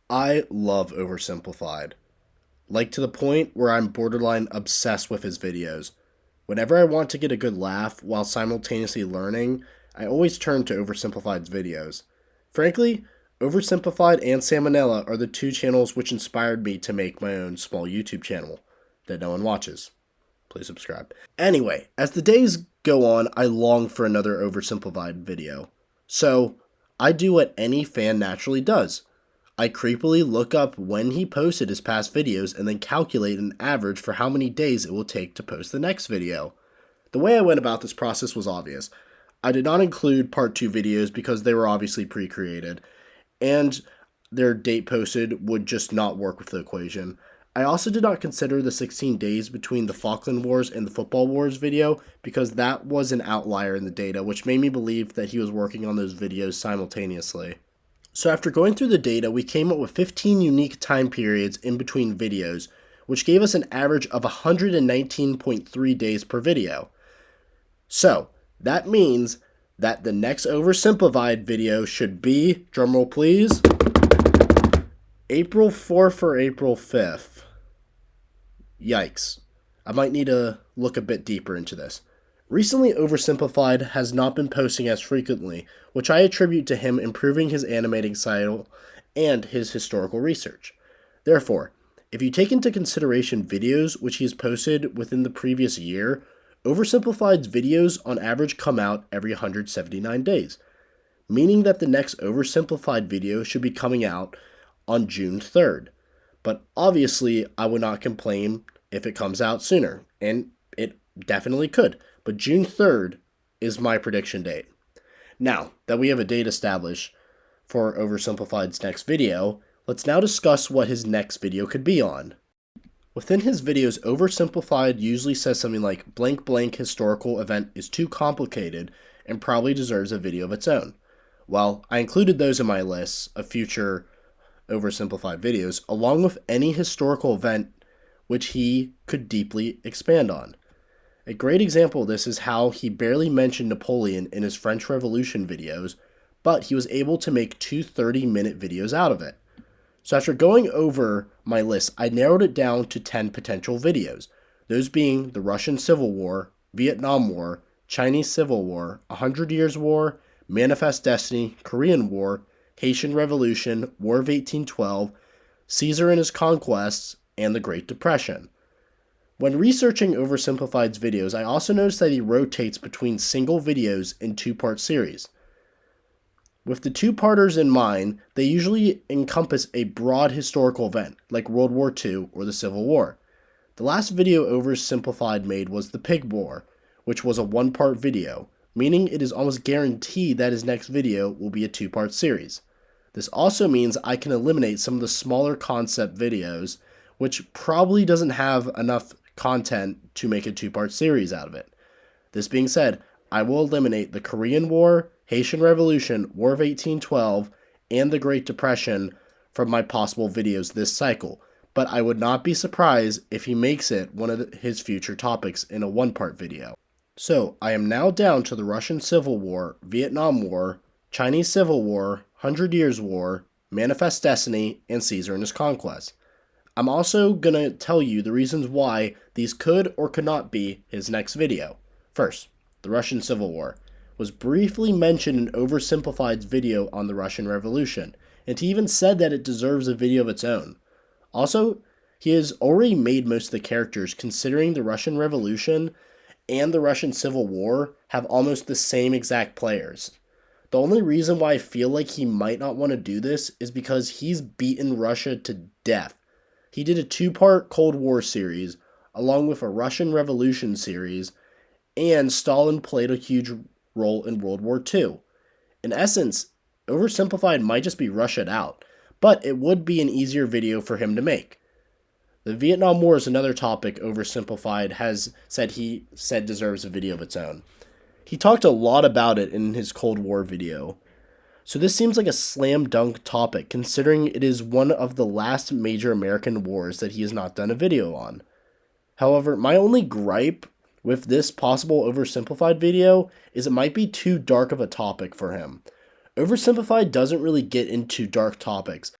I love Oversimplified, like to the point where I'm borderline obsessed with his videos. Whenever I want to get a good laugh while simultaneously learning, I always turn to Oversimplified's videos. Frankly, Oversimplified and Salmonella are the two channels which inspired me to make my own small YouTube channel that no one watches. Please subscribe. Anyway, as the days go on, I long for another Oversimplified video. So, I do what any fan naturally does. I creepily look up when he posted his past videos and then calculate an average for how many days it will take to post the next video. The way I went about this process was obvious. I did not include part 2 videos because they were obviously pre-created, and their date posted would just not work with the equation. I also did not consider the 16 days between the Falkland Wars and the Football Wars video because that was an outlier in the data, which made me believe that he was working on those videos simultaneously. So after going through the data, we came up with 15 unique time periods in between videos, which gave us an average of 119.3 days per video. So that means that the next Oversimplified video should be, drumroll please, April 4th or April 5th. Yikes. I might need to look a bit deeper into this. Recently, Oversimplified has not been posting as frequently, which I attribute to him improving his animating style and his historical research. Therefore, if you take into consideration videos which he has posted within the previous year, Oversimplified's videos on average come out every 179 days, meaning that the next Oversimplified video should be coming out on June 3rd. But obviously, I would not complain if it comes out sooner, and it definitely could. But June 3rd is my prediction date. Now that we have a date established for Oversimplified's next video, let's now discuss what his next video could be on. Within his videos, Oversimplified usually says something like blank blank historical event is too complicated and probably deserves a video of its own. Well, I included those in my list of future Oversimplified videos, along with any historical event which he could deeply expand on. A great example of this is how he barely mentioned Napoleon in his French Revolution videos, but he was able to make two 30-minute videos out of it. So after going over my list, I narrowed it down to 10 potential videos, those being the Russian Civil War, Vietnam War, Chinese Civil War, 100 Years' War, Manifest Destiny, Korean War, Haitian Revolution, War of 1812, Caesar and his conquests, and the Great Depression. When researching Oversimplified's videos, I also noticed that he rotates between single videos in two-part series. With the two-parters in mind, they usually encompass a broad historical event, like World War II or the Civil War. The last video Oversimplified made was the Pig War, which was a one-part video, meaning it is almost guaranteed that his next video will be a two-part series. This also means I can eliminate some of the smaller concept videos, which probably doesn't have enough content to make a two-part series out of it. This being said, I will eliminate the Korean War, Haitian Revolution, War of 1812, and the Great Depression from my possible videos this cycle, but I would not be surprised if he makes it one of his future topics in a one-part video. So, I am now down to the Russian Civil War, Vietnam War, Chinese Civil War, 100 Years' War, Manifest Destiny, and Caesar and his conquests. I'm also going to tell you the reasons why these could or could not be his next video. First, the Russian Civil War was briefly mentioned in Oversimplified's video on the Russian Revolution, and he even said that it deserves a video of its own. Also, he has already made most of the characters, considering the Russian Revolution and the Russian Civil War have almost the same exact players. The only reason why I feel like he might not want to do this is because he's beaten Russia to death. He did a two-part Cold War series, along with a Russian Revolution series, and Stalin played a huge role in World War II. In essence, Oversimplified might just be Russia'd out, but it would be an easier video for him to make. The Vietnam War is another topic Oversimplified has said deserves a video of its own. He talked a lot about it in his Cold War video. So this seems like a slam dunk topic, considering it is one of the last major American wars that he has not done a video on. However, my only gripe with this possible Oversimplified video is it might be too dark of a topic for him. Oversimplified doesn't really get into dark topics.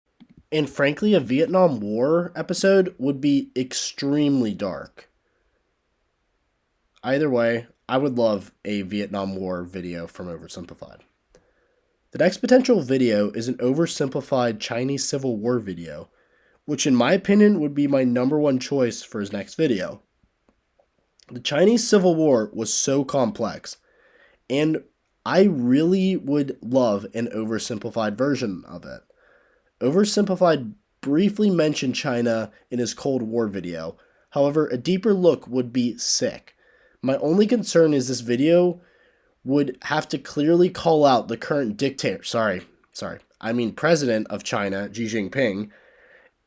And frankly, a Vietnam War episode would be extremely dark. Either way, I would love a Vietnam War video from Oversimplified. The next potential video is an oversimplified Chinese Civil War video, which in my opinion would be my number one choice for his next video. The Chinese Civil War was so complex, and I really would love an oversimplified version of it. Oversimplified briefly mentioned China in his Cold War video. However, a deeper look would be sick. My only concern is this video would have to clearly call out the current president of China, Xi Jinping,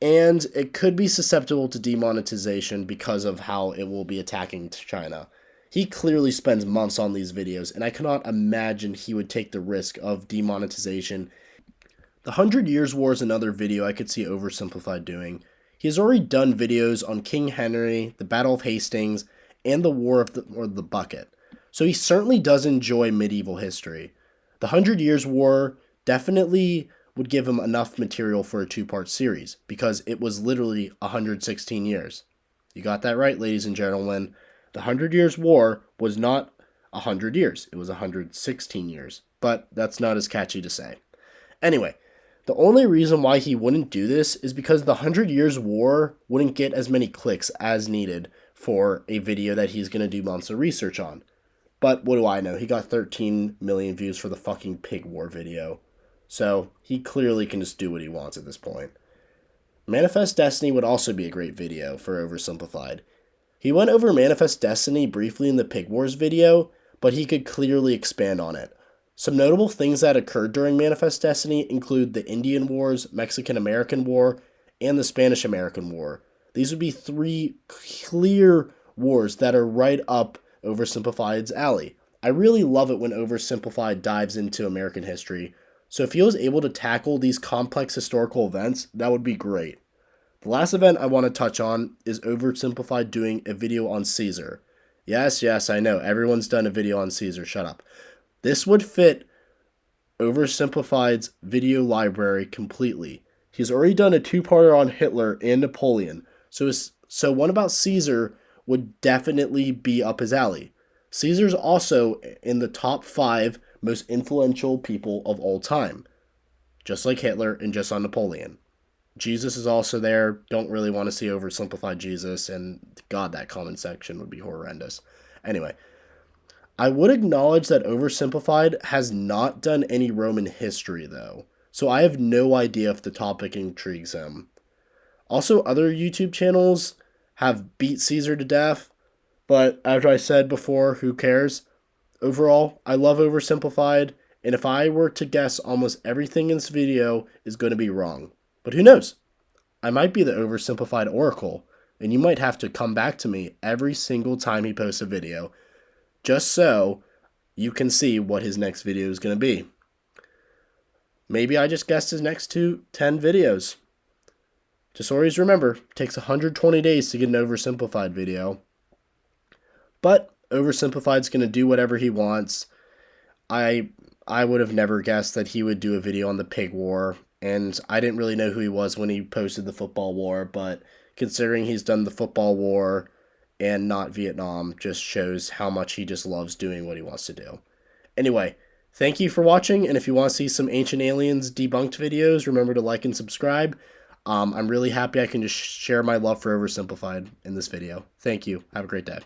and it could be susceptible to demonetization because of how it will be attacking China. He clearly spends months on these videos, and I cannot imagine he would take the risk of demonetization. The 100 Years' War is another video I could see Oversimplified doing. He has already done videos on King Henry, the Battle of Hastings, and the War of the Bucket. So he certainly does enjoy medieval history. The 100 Years' War definitely would give him enough material for a 2-part series, because it was literally 116 years. You got that right, ladies and gentlemen. The 100 Years' War was not 100 years. It was 116 years. But that's not as catchy to say. Anyway, the only reason why he wouldn't do this is because the 100 Years' War wouldn't get as many clicks as needed for a video that he's going to do months of research on. But what do I know? He got 13 million views for the fucking Pig War video. So he clearly can just do what he wants at this point. Manifest Destiny would also be a great video for Oversimplified. He went over Manifest Destiny briefly in the Pig Wars video, but he could clearly expand on it. Some notable things that occurred during Manifest Destiny include the Indian Wars, Mexican-American War, and the Spanish-American War. These would be 3 clear wars that are right up Oversimplified's alley. I really love it when Oversimplified dives into American history, so if he was able to tackle these complex historical events, that would be great. The last event I want to touch on is Oversimplified doing a video on Caesar. Yes, I know, everyone's done a video on Caesar, shut up. This would fit Oversimplified's video library completely. He's already done a 2-parter on Hitler and Napoleon, so one about Caesar would definitely be up his alley. Caesar's also in the top 5 most influential people of all time, just like Hitler and just on Napoleon. Jesus is also there. Don't really want to see Oversimplified Jesus, and God, that comment section would be horrendous. Anyway, I would acknowledge that Oversimplified has not done any Roman history, though, so I have no idea if the topic intrigues him. Also, other YouTube channels have beat Caesar to death, but as I said before, who cares? Overall, I love Oversimplified, and if I were to guess, almost everything in this video is going to be wrong. But who knows? I might be the Oversimplified Oracle, and you might have to come back to me every single time he posts a video, just so you can see what his next video is going to be. Maybe I just guessed his next 10 videos. Just always remember, it takes 120 days to get an Oversimplified video. But Oversimplified's going to do whatever he wants. I would have never guessed that he would do a video on the Pig War, and I didn't really know who he was when he posted the Football War, but considering he's done the Football War and not Vietnam, just shows how much he just loves doing what he wants to do. Anyway, thank you for watching, and if you want to see some Ancient Aliens Debunked videos, remember to like and subscribe. I'm really happy I can just share my love for Oversimplified in this video. Thank you. Have a great day.